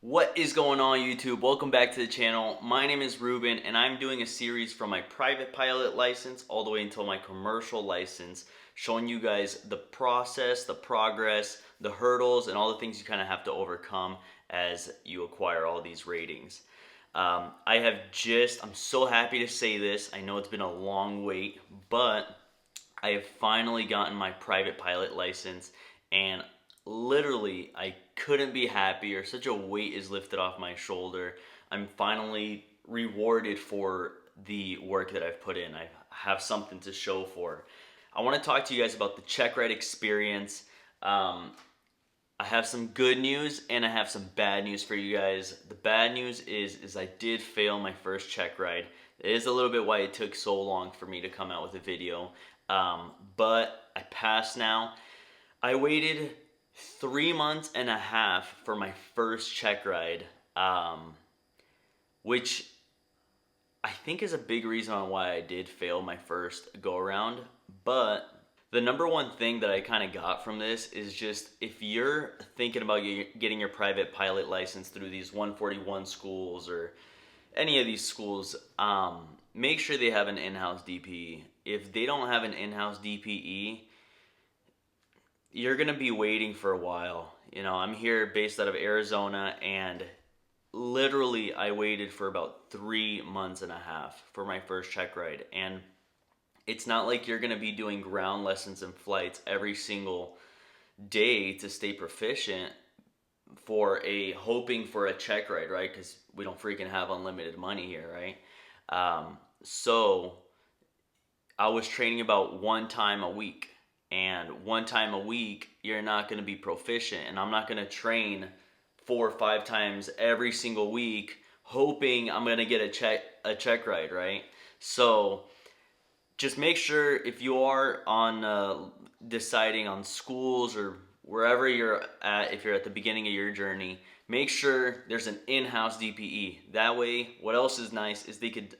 What is going on, YouTube? Welcome back to the channel. My name is Ruben and I'm doing a series from my private pilot license all the way until my commercial license, showing you guys the process, the progress, the hurdles, and all the things you kind of have to overcome as you acquire all these ratings. I'm so happy to say this. I know it's been a long wait, but I have finally gotten my private pilot license, and literally I couldn't be happier. Such a weight is lifted off my shoulder. I'm finally rewarded for the work that I've put in. I have something to show for. I want to talk to you guys about the Checkride experience. I have some good news and I have some bad news for you guys. The bad news is I did fail my first Checkride. It is a little bit why it took so long for me to come out with a video. But I passed now. I waited 3 months and a half for my first Checkride, which I think is a big reason on why I did fail my first go around. But the number one thing that I kind of got from this is just if you're thinking about getting your private pilot license through these 141 schools or any of these schools, make sure they have an in-house DPE. If they don't have an in-house DPE, you're gonna be waiting for a while. You know, I'm here based out of Arizona, and literally I waited for about 3 months and a half for my first Checkride. And it's not like you're gonna be doing ground lessons and flights every single day to stay proficient for hoping for a Checkride, right? Because we don't freaking have unlimited money here, right? So I was training about one time a week, and one time a week you're not going to be proficient, and I'm not going to train 4 or 5 times every single week hoping I'm going to get a Checkride, right? So just make sure if you are on deciding on schools or wherever you're at, if you're at the beginning of your journey, make sure there's an in-house DPE. That way, what else is nice is they could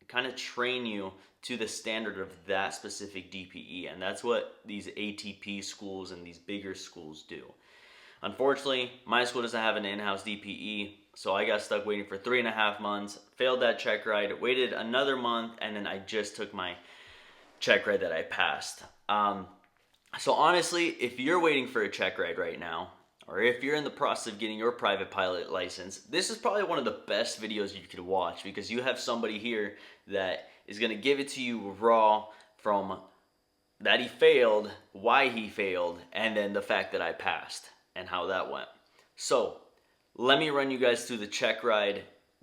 kind of train you to the standard of that specific DPE, and that's what these ATP schools and these bigger schools do. Unfortunately, my school doesn't have an in-house DPE, so I got stuck waiting for 3.5 months, failed that Checkride, waited another month, and then I just took my Checkride that I passed. So honestly, if you're waiting for a Checkride right now, or if you're in the process of getting your private pilot license, this is probably one of the best videos you could watch, because you have somebody here that is going to give it to you raw, from that he failed, why he failed, and then the fact that I passed and how that went. So let me run you guys through the Checkride,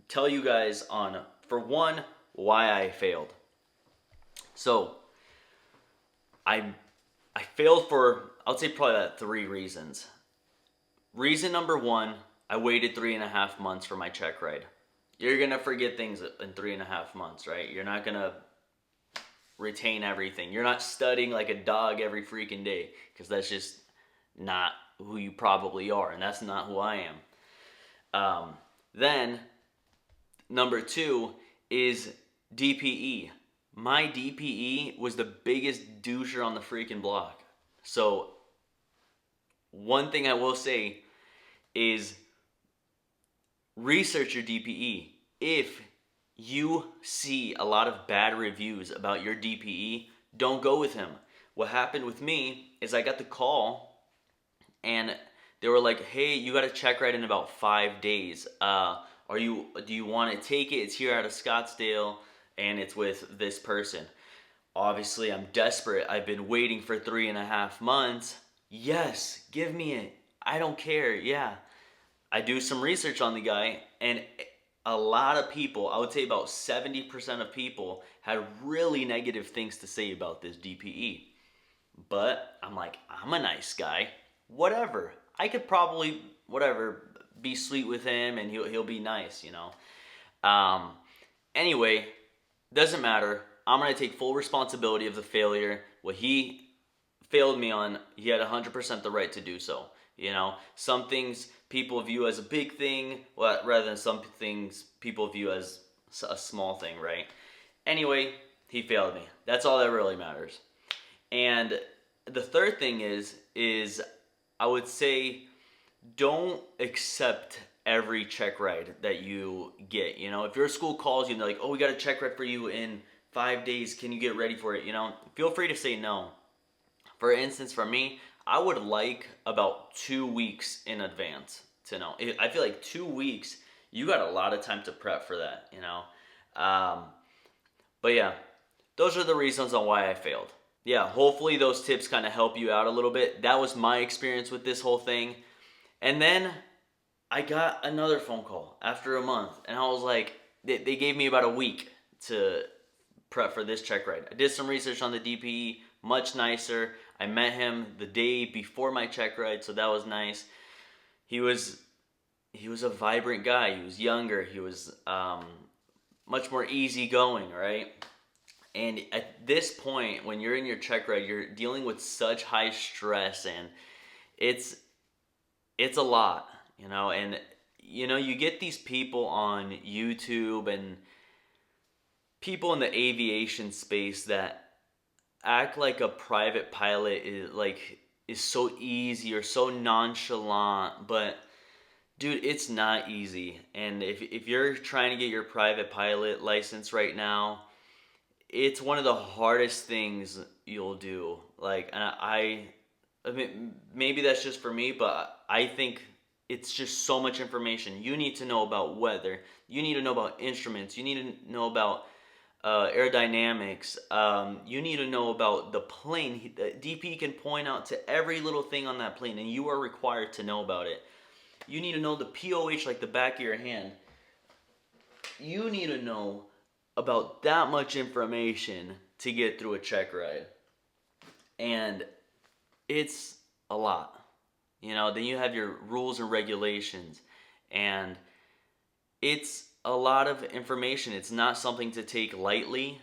tell you guys on, for one, why I failed. So I failed for, I'll say probably about 3 reasons. Reason number one, I waited 3.5 months for my Checkride. You're gonna forget things in 3.5 months, right? You're not gonna retain everything. You're not studying like a dog every freaking day, because that's just not who you probably are, and that's not who I am. Then number two is DPE. My DPE was the biggest doucher on the freaking block. So one thing I will say is research your DPE. If you see a lot of bad reviews about your DPE, don't go with him. What happened with me is I got the call and they were like, hey, you got a Checkride in about 5 days. Do you want to take it? It's here out of Scottsdale and it's with this person. Obviously, I'm desperate. I've been waiting for 3.5 months. Yes, give me it. I don't care. Yeah. I do some research on the guy, and a lot of people, I would say about 70% of people, had really negative things to say about this DPE. But I'm like, I'm a nice guy. Whatever. I could probably, be sweet with him and he'll be nice, you know. Anyway, doesn't matter. I'm going to take full responsibility of the failure. What he failed me on, he had 100% the right to do so. You know, some things people view as a big thing, rather than some things people view as a small thing, right? Anyway, he failed me. That's all that really matters. And the third thing is I would say don't accept every check ride that you get. If your school calls you and they're like, oh, we got a check ride for you in 5 days, can you get ready for it? Feel free to say no. For instance, for me, I would like about 2 weeks in advance to know. I feel like 2 weeks, you got a lot of time to prep for that. But yeah, those are the reasons on why I failed. Yeah, hopefully those tips kind of help you out a little bit. That was my experience with this whole thing. And then I got another phone call after a month, and I was like, they gave me about a week to prep for this check ride. I did some research on the DPE, much nicer. I met him the day before my check ride, so that was nice. He was a vibrant guy. He was younger. He was much more easygoing, right? And at this point, when you're in your check ride, you're dealing with such high stress, and it's a lot, and you get these people on YouTube and people in the aviation space that act like a private pilot is so easy or so nonchalant, but dude, it's not easy. And if you're trying to get your private pilot license right now, it's one of the hardest things you'll do. And I mean, maybe that's just for me, but I think it's just so much information. You need to know about weather. You need to know about instruments. You need to know about aerodynamics. You need to know about the plane. The DP can point out to every little thing on that plane, and you are required to know about it. You need to know the POH like the back of your hand. You need to know about that much information to get through a check ride. And it's a lot. Then you have your rules and regulations, and it's a lot of information. It's not something to take lightly.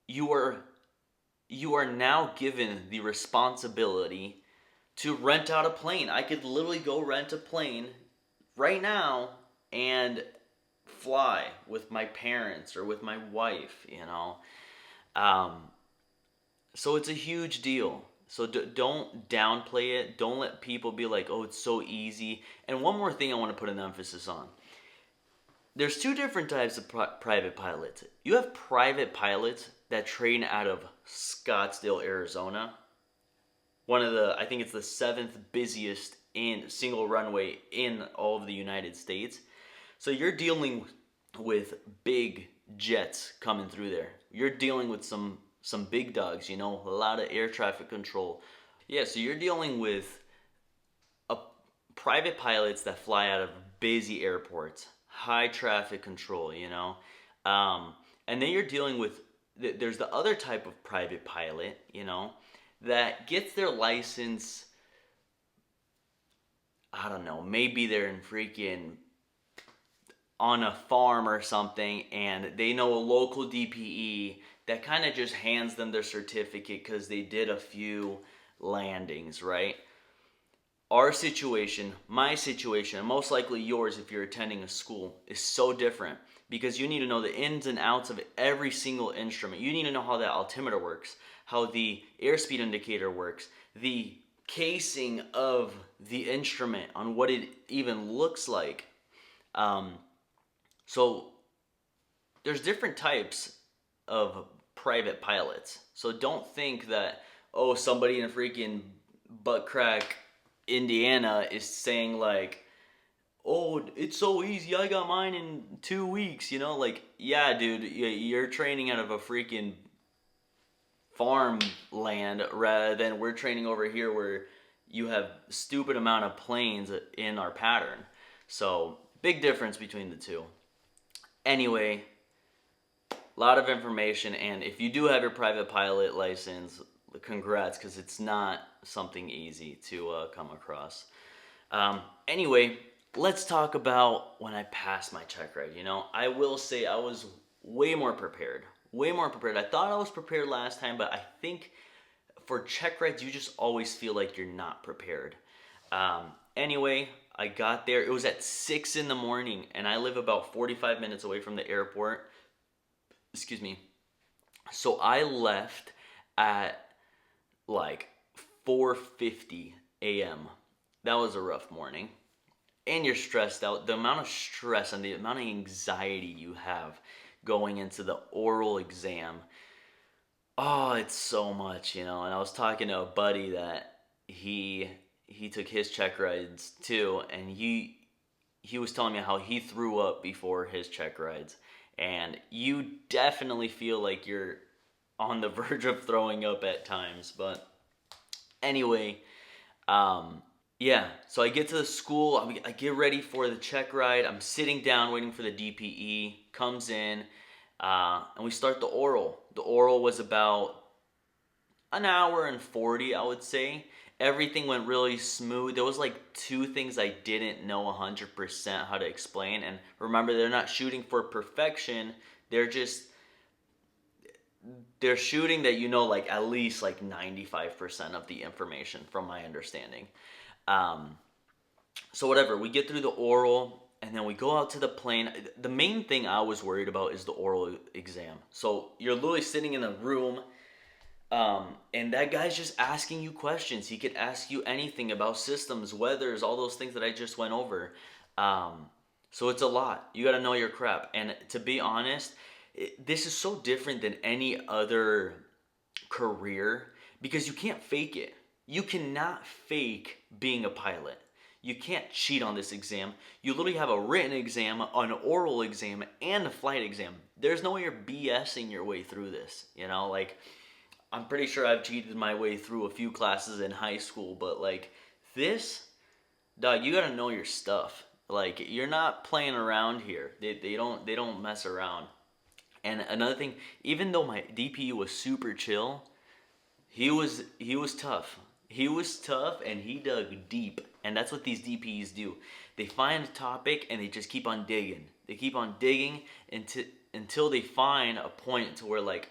You are now given the responsibility to rent out a plane. I could literally go rent a plane right now and fly with my parents or with my wife, So it's a huge deal. So don't downplay it. Don't let people be like, oh, it's so easy. And one more thing I want to put an emphasis on. There's two different types of private pilots. You have private pilots that train out of Scottsdale, Arizona. I think it's the 7th busiest in single runway in all of the United States. So you're dealing with big jets coming through there. You're dealing with some big dogs, a lot of air traffic control. Yeah, so you're dealing with private pilots that fly out of busy airports, high traffic control, and then you're dealing with, there's the other type of private pilot, that gets their license, I don't know, maybe they're in freaking on a farm or something, and they know a local DPE that kind of just hands them their certificate because they did a few landings, right? Our situation, my situation, and most likely yours if you're attending a school, is so different because you need to know the ins and outs of every single instrument. You need to know how that altimeter works, how the airspeed indicator works, the casing of the instrument, on what it even looks like. So there's different types of private pilots. So don't think that, oh, somebody in a freaking butt crack Indiana is saying like, oh, it's so easy, I got mine in 2 weeks, yeah, dude, you're training out of a freaking farmland rather than we're training over here where you have stupid amount of planes in our pattern. So big difference between the two. Anyway, a lot of information, and if you do have your private pilot license, congrats, because it's not something easy to come across. Anyway, let's talk about when I passed my check ride. I will say I was way more prepared. I thought I was prepared last time, but I think for check rides, you just always feel like you're not prepared. Anyway, I got there. It was at 6 in the morning, and I live about 45 minutes away from the airport. Excuse me. So I left at like 4:50 a.m. That was a rough morning. and you're stressed out, the amount of stress and the amount of anxiety you have going into the oral exam, oh, it's so much, you know. And I was talking to a buddy that he took his check rides too, and he was telling me how he threw up before his check rides. And you definitely feel like you're on the verge of throwing up at times. But anyway, yeah, so I get to the school, I get ready for the check ride. I'm sitting down waiting for the DPE, comes in, and we start the oral. The oral was about an hour and 40, I would say. Everything went really smooth. There was like two things I didn't know 100% how to explain. And remember, they're not shooting for perfection. They're shooting that you know like at least like 95% of the information from my understanding. Um, so whatever, we get through the oral and then we go out to the plane. The main thing I was worried about is the oral exam. So you're literally sitting in a room, and that guy's just asking you questions. He could ask you anything about systems, weathers, all those things that I just went over. So it's a lot. You got to know your crap. And to be honest, this is so different than any other career because you can't fake it. You cannot fake being a pilot. You can't cheat on this exam. You literally have a written exam, an oral exam, and a flight exam. There's no way you're BSing your way through this. You know, like, I'm pretty sure I've cheated my way through a few classes in high school, but like this, dog, you gotta know your stuff. Like, you're not playing around here. They don't mess around. And another thing, even though my DPE was super chill, he was tough. He was tough and he dug deep. And that's what these DPs do. They find a topic and they just keep on digging. They keep on digging until they find a point to where like,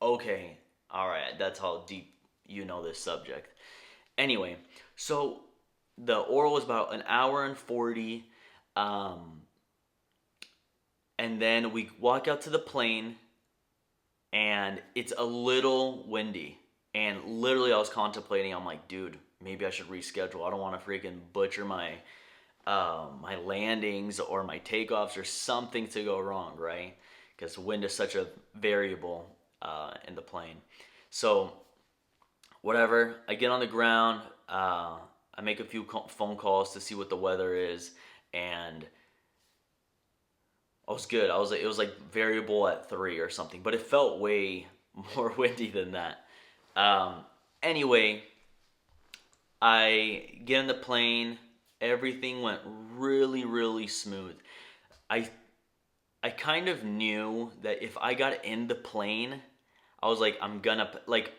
okay, all right, that's how deep you know this subject. Anyway, so the oral was about an hour and 40. Um, and then we walk out to the plane and it's a little windy. And literally, I was contemplating. I'm like, dude, maybe I should reschedule. I don't want to freaking butcher my landings or my takeoffs or something to go wrong, right? Because wind is such a variable in the plane. So, whatever. I get on the ground. I make a few phone calls to see what the weather is, and I was good. It was like variable at 3 or something, but it felt way more windy than that. Anyway, I get in the plane. Everything went really, really smooth. I I kind of knew that if I got in the plane, I was like, I'm gonna like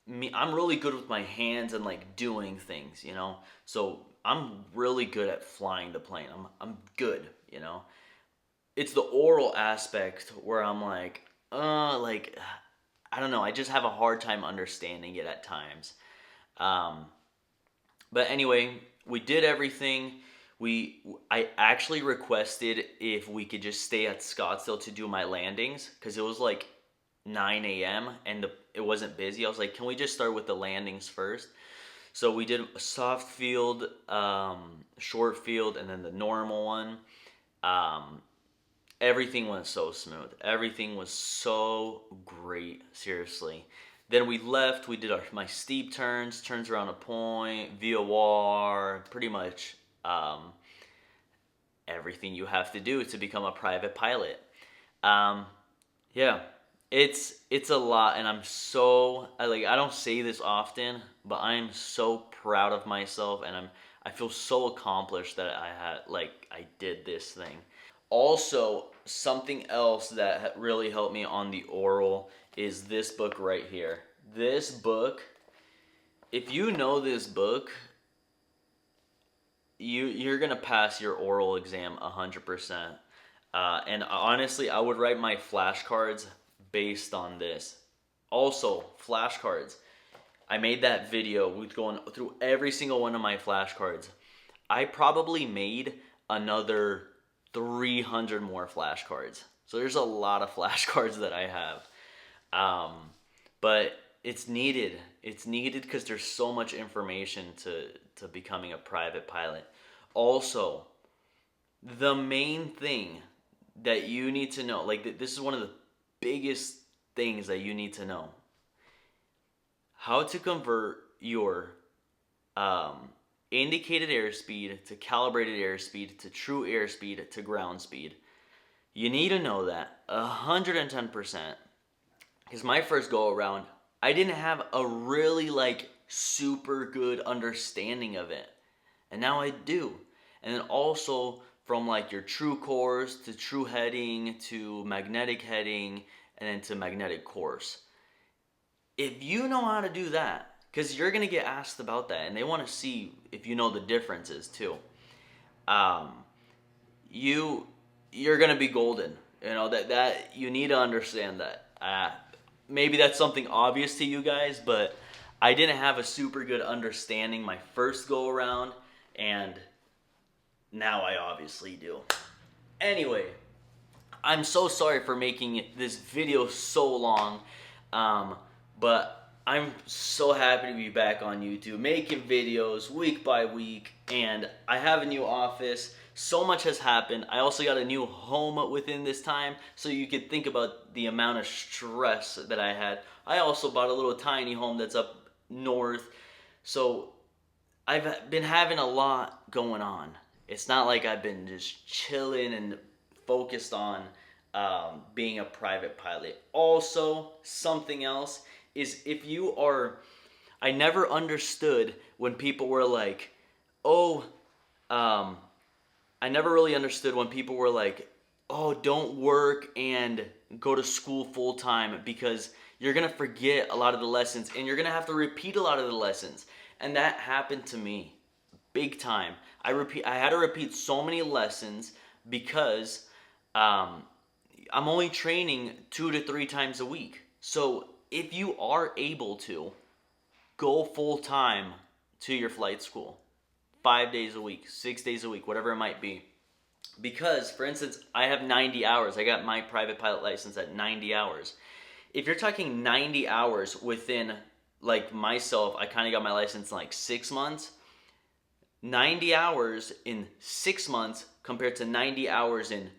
me. I'm really good with my hands and like doing things, you know. So I'm really good at flying the plane. I'm good, you know. It's the oral aspect where I'm like I don't know. I just have a hard time understanding it at times. Um, but anyway, we did everything. I actually requested if we could just stay at Scottsdale to do my landings because it was like 9 a.m. and it wasn't busy. I was like, can we just start with the landings first? So we did a soft field, short field, and then the normal one. Um, Everything went so smooth. Everything was so great, seriously. Then we left. We did my steep turns around a point, VOR, pretty much everything you have to do to become a private pilot. Um, yeah, it's a lot, and I don't say this often, but I'm so proud of myself, and I feel so accomplished that I did this thing. Also, something else that really helped me on the oral is this book right here. This book, if you know this book, you're gonna pass your oral exam 100%. And honestly, I would write my flashcards based on this. Also, flashcards. I made that video with going through every single one of my flashcards. I probably made another 300 more flashcards. So there's a lot of flashcards that I have. But it's needed. It's needed because there's so much information to becoming a private pilot. Also, The main thing that you need to know, like this is one of the biggest things that you need to know, how to convert your indicated airspeed to calibrated airspeed to true airspeed to ground speed. You need to know that 110%. Because my first go around, I didn't have a really like super good understanding of it. And now I do. And then also from like your true course to true heading to magnetic heading and then to magnetic course. If you know how to do that, because you're going to get asked about that and they want to see if you know the differences too. Um, you're going to be golden. You know that you need to understand that. Maybe that's something obvious to you guys, but I didn't have a super good understanding my first go around, and now I obviously do. Anyway, I'm so sorry for making this video so long, but I'm so happy to be back on YouTube, making videos week by week, and I have a new office. So much has happened. I also got a new home within this time, so you could think about the amount of stress that I had. I also bought a little tiny home that's up north, so I've been having a lot going on. It's not like I've been just chilling and focused on being a private pilot. Also, something else is if you are, I never understood when people were like, oh, I never really understood when people were like, oh, don't work and go to school full time because you're going to forget a lot of the lessons and you're going to have to repeat a lot of the lessons. And that happened to me big time. I had to repeat so many lessons because I'm only training 2 to 3 times a week. So if you are able to go full time to your flight school, 5 days a week, 6 days a week, whatever it might be. Because, for instance, I have 90 hours. I got my private pilot license at 90 hours. If you're talking 90 hours within, like myself, I kind of got my license in like 6 months. 90 hours in 6 months compared to 90 hours in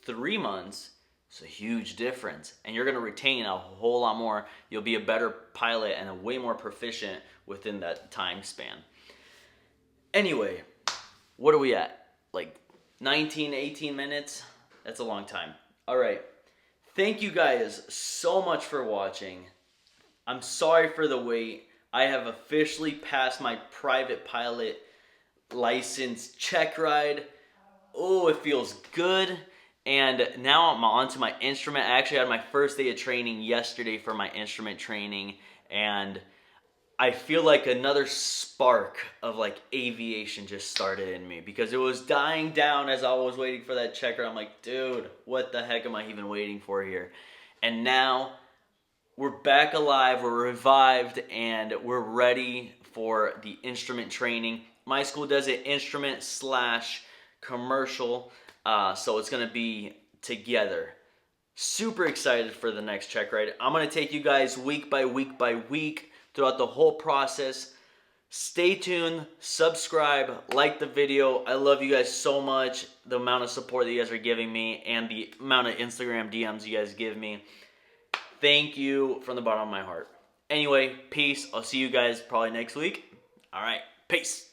3 months, it's a huge difference. And you're going to retain a whole lot more. You'll be a better pilot and a way more proficient within that time span. Anyway, what are we at? Like 19, 18 minutes? That's a long time. All right. Thank you guys so much for watching. I'm sorry for the wait. I have officially passed my private pilot license Checkride. Oh, it feels good. And now I'm on to my instrument. I actually had my first day of training yesterday for my instrument training, and I feel like another spark of like aviation just started in me because it was dying down as I was waiting for that checker. I'm like, dude, what the heck am I even waiting for here? And now we're back alive, we're revived, and we're ready for the instrument training. My school does it instrument slash commercial, so it's gonna be together. Super excited for the next check ride. I'm gonna take you guys week by week by week throughout the whole process. Stay tuned, subscribe, like the video. I love you guys so much. The amount of support that you guys are giving me and the amount of Instagram DMs you guys give me. Thank you from the bottom of my heart. Anyway, peace. I'll see you guys probably next week. All right, peace.